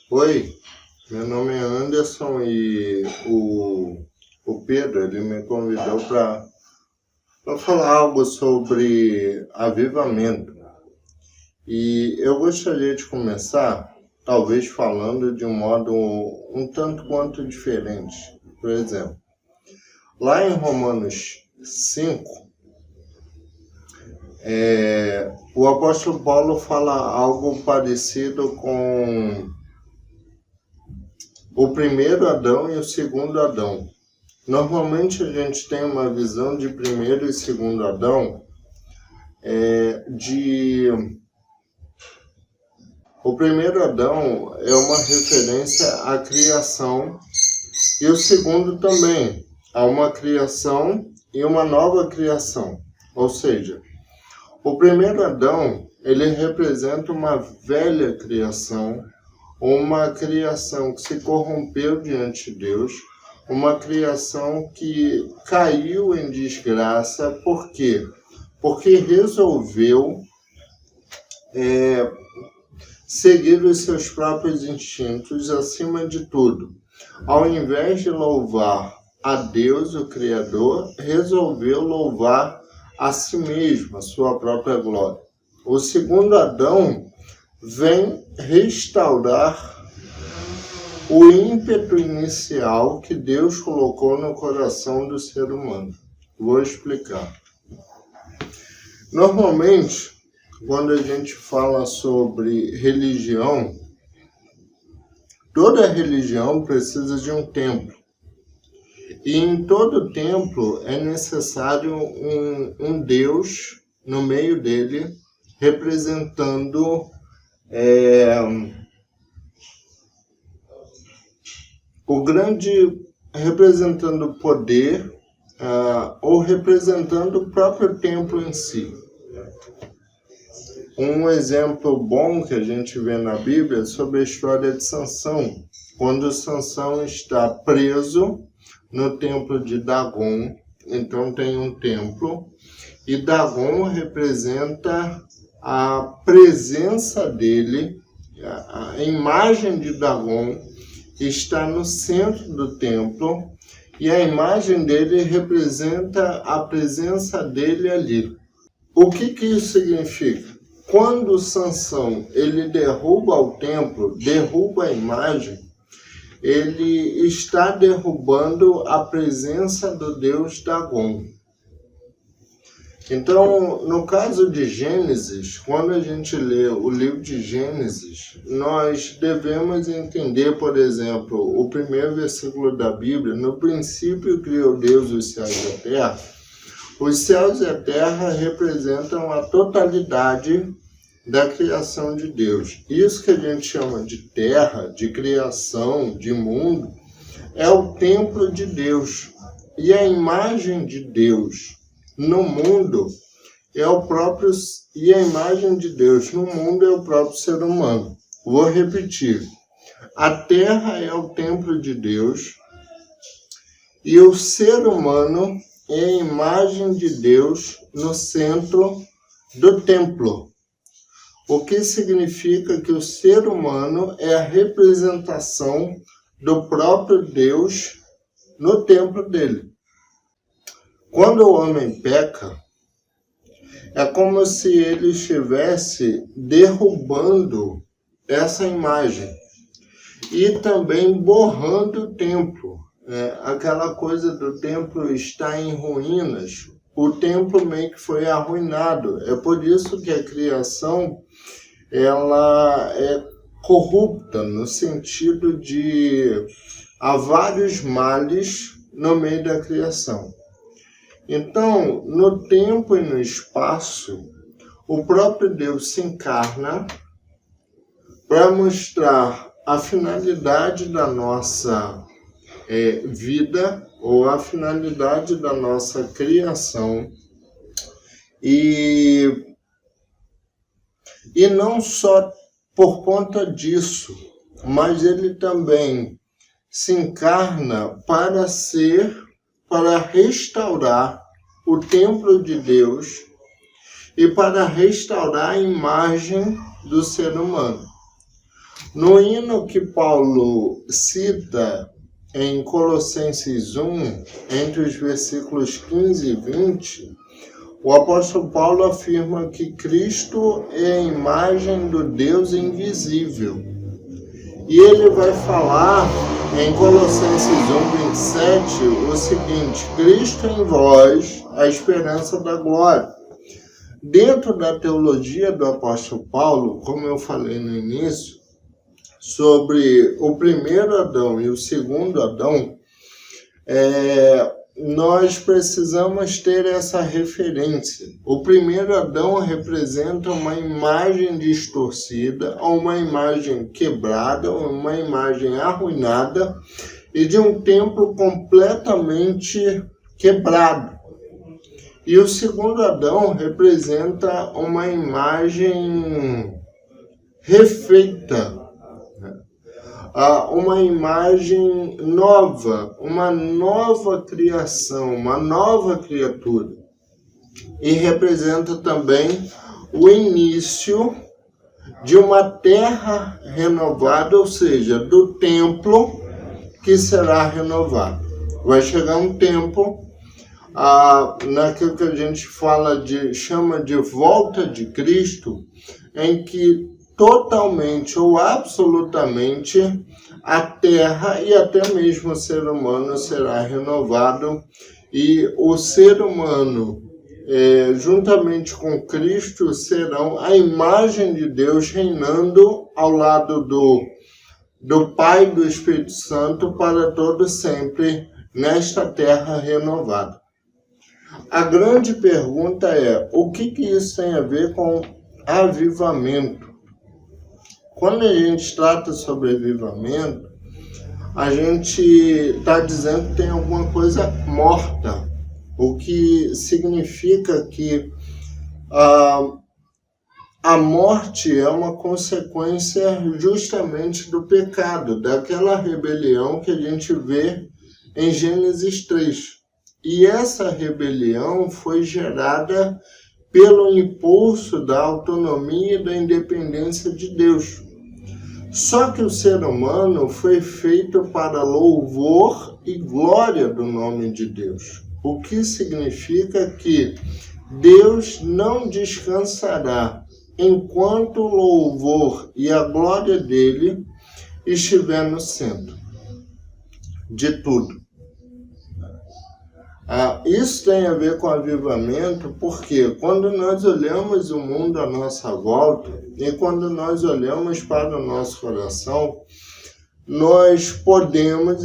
Oi, meu nome é Anderson e o Pedro ele me convidou para falar algo sobre avivamento. E eu gostaria de começar, talvez falando de um modo um tanto quanto diferente. Por exemplo, lá em Romanos 5, o apóstolo Paulo fala algo parecido com o primeiro Adão e o segundo Adão. Normalmente a gente tem uma visão de primeiro e segundo Adão, o primeiro Adão é uma referência à criação e o segundo também a uma criação e uma nova criação. Ou seja, o primeiro Adão ele representa uma velha criação, uma criação que se corrompeu diante de Deus, uma criação que caiu em desgraça. Por quê? Porque resolveu seguir os seus próprios instintos acima de tudo. Ao invés de louvar a Deus, o Criador, resolveu louvar a si mesmo, a sua própria glória. O segundo Adão vem restaurar o ímpeto inicial que Deus colocou no coração do ser humano. Vou explicar. Normalmente, quando a gente fala sobre religião, toda religião precisa de um templo. E em todo templo é necessário um Deus no meio dele, representando representando o poder ou representando o próprio templo em si. Um exemplo bom que a gente vê na Bíblia é sobre a história de Sansão, quando Sansão está preso no templo de Dagon. Então tem um templo e Dagon representa a presença dele, a imagem de Dagon está no centro do templo e a imagem dele representa a presença dele ali. O que isso significa? Quando Sansão ele derruba o templo, derruba a imagem, ele está derrubando a presença do deus Dagon. Então, no caso de Gênesis, quando a gente lê o livro de Gênesis, nós devemos entender, por exemplo, o primeiro versículo da Bíblia: no princípio criou Deus os céus e a terra. Os céus e a terra representam a totalidade da criação de Deus. Isso que a gente chama de terra, de criação, de mundo, é o templo de Deus. E a imagem de Deus no mundo é o próprio, e a imagem de Deus no mundo é o próprio ser humano. Vou repetir. A terra é o templo de Deus e o ser humano é a imagem de Deus no centro do templo. O que significa que o ser humano é a representação do próprio Deus no templo dele. Quando o homem peca, é como se ele estivesse derrubando essa imagem e também borrando o templo. Aquela coisa do templo está em ruínas, o templo meio que foi arruinado. É por isso que a criação ela é corrupta, no sentido de há vários males no meio da criação. Então, no tempo e no espaço, o próprio Deus se encarna para mostrar a finalidade da nossa vida, ou a finalidade da nossa criação, e não só por conta disso, mas ele também se encarna para restaurar o templo de Deus e para restaurar a imagem do ser humano. No hino que Paulo cita em Colossenses 1, entre os versículos 15 e 20, o apóstolo Paulo afirma que Cristo é a imagem do Deus invisível. E ele vai falar em Colossenses 1, 27 o seguinte: Cristo em vós, a esperança da glória. Dentro da teologia do apóstolo Paulo, como eu falei no início, sobre o primeiro Adão e o segundo Adão, nós precisamos ter essa referência. O primeiro Adão representa uma imagem distorcida, uma imagem quebrada, uma imagem arruinada e de um templo completamente quebrado. E o segundo Adão representa uma imagem refeita, uma imagem nova, uma nova criação, uma nova criatura. E representa também o início de uma terra renovada, ou seja, do templo que será renovado. Vai chegar um tempo, naquilo que a gente chama de volta de Cristo, em que totalmente ou absolutamente a terra e até mesmo o ser humano será renovado, e o ser humano, juntamente com Cristo, serão a imagem de Deus reinando ao lado do Pai e do Espírito Santo para todo sempre nesta terra renovada. A grande pergunta é: o que isso tem a ver com avivamento? Quando a gente trata sobre avivamento, a gente está dizendo que tem alguma coisa morta, o que significa que a morte é uma consequência justamente do pecado, daquela rebelião que a gente vê em Gênesis 3. E essa rebelião foi gerada pelo impulso da autonomia e da independência de Deus. Só que o ser humano foi feito para louvor e glória do nome de Deus, o que significa que Deus não descansará enquanto o louvor e a glória dele estiver no centro de tudo. Isso tem a ver com avivamento, porque quando nós olhamos o mundo à nossa volta e quando nós olhamos para o nosso coração, nós podemos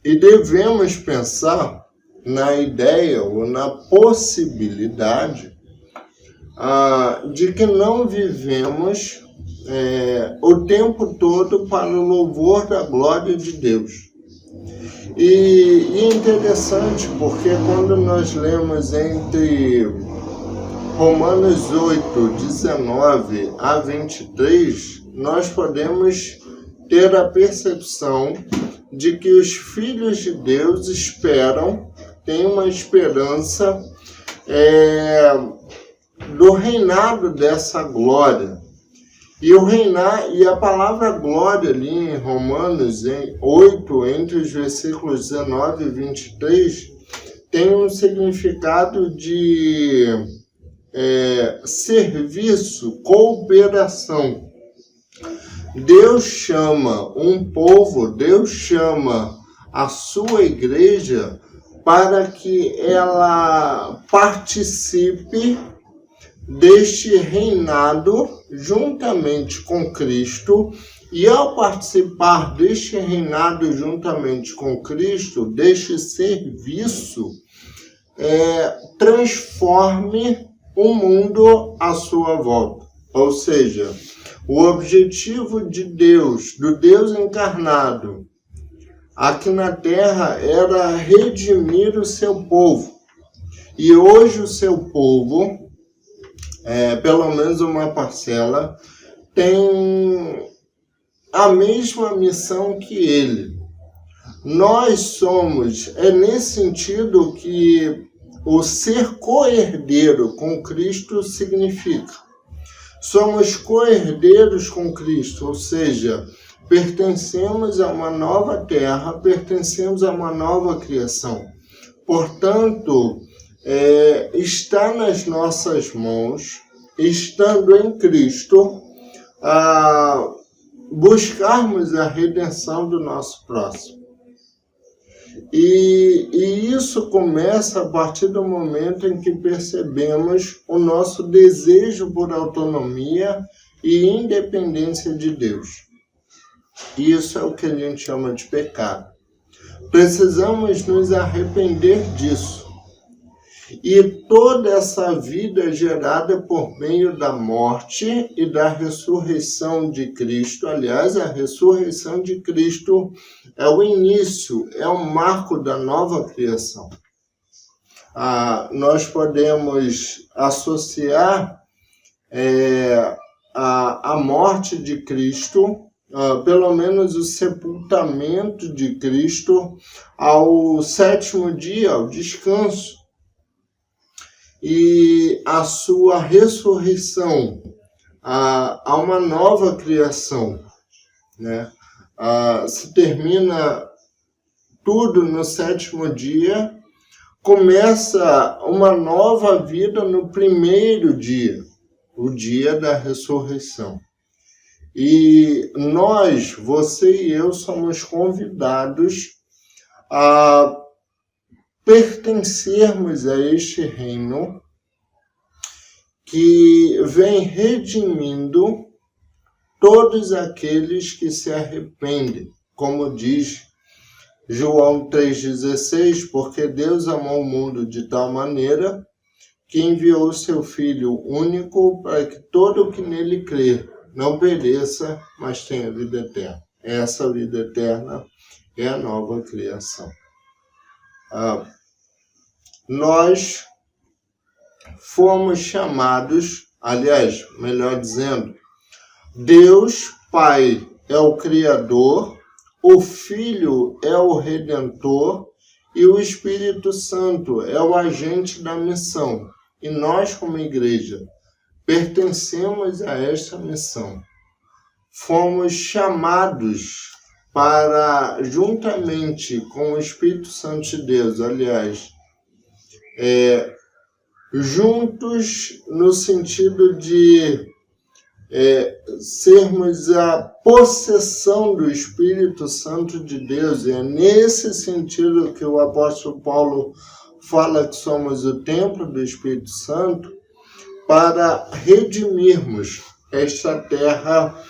e devemos pensar na ideia ou na possibilidade de que não vivemos o tempo todo para o louvor da glória de Deus. E é interessante porque quando nós lemos entre Romanos 8, 19 a 23, nós podemos ter a percepção de que os filhos de Deus têm uma esperança do reinado dessa glória. E a palavra glória ali em Romanos 8, entre os versículos 19 e 23, tem um significado de serviço, cooperação. Deus chama um povo, Deus chama a sua igreja para que ela participe deste reinado juntamente com Cristo, e ao participar deste reinado juntamente com Cristo, deste serviço, transforme o mundo à sua volta. Ou seja, o objetivo de Deus, do Deus encarnado, aqui na Terra era redimir o seu povo. E hoje o seu povo, pelo menos uma parcela, tem a mesma missão que ele. Nós somos, nesse sentido que o ser co-herdeiro com Cristo significa. somos co-herdeiros com Cristo, ou seja, pertencemos a uma nova terra, pertencemos a uma nova criação. Portanto, está nas nossas mãos, estando em Cristo, buscarmos a redenção do nosso próximo. E isso começa a partir do momento em que percebemos o nosso desejo por autonomia e independência de Deus. Isso é o que a gente chama de pecado. Precisamos nos arrepender disso. E toda essa vida é gerada por meio da morte e da ressurreição de Cristo. Aliás, a ressurreição de Cristo é o início, é o marco da nova criação. Nós podemos associar a morte de Cristo, pelo menos o sepultamento de Cristo, ao sétimo dia, ao descanso. E a sua ressurreição a uma nova criação, né? Se termina tudo no sétimo dia, começa uma nova vida no primeiro dia, o dia da ressurreição. E nós, você e eu, somos convidados a pertencermos a este reino que vem redimindo todos aqueles que se arrependem, como diz João 3,16, porque Deus amou o mundo de tal maneira que enviou o seu Filho único para que todo o que nele crê não pereça, mas tenha vida eterna. Essa vida eterna é a nova criação. Nós fomos chamados, aliás, melhor dizendo, Deus Pai é o Criador, o Filho é o Redentor e o Espírito Santo é o agente da missão. E nós, como igreja, pertencemos a esta missão. Fomos chamados para, juntamente com o Espírito Santo de Deus, aliás, juntos no sentido de sermos a possessão do Espírito Santo de Deus. É nesse sentido que o apóstolo Paulo fala que somos o templo do Espírito Santo, para redimirmos esta terra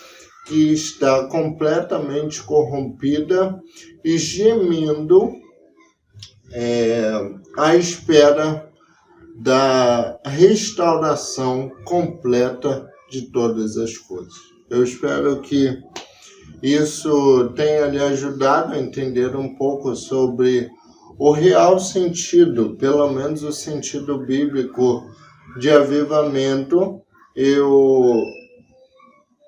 que está completamente corrompida e gemendo à espera da restauração completa de todas as coisas. Eu espero que isso tenha lhe ajudado a entender um pouco sobre o real sentido, pelo menos o sentido bíblico de avivamento. Eu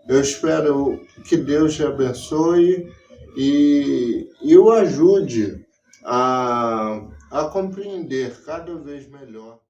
espero que Deus te abençoe e o ajude a compreender cada vez melhor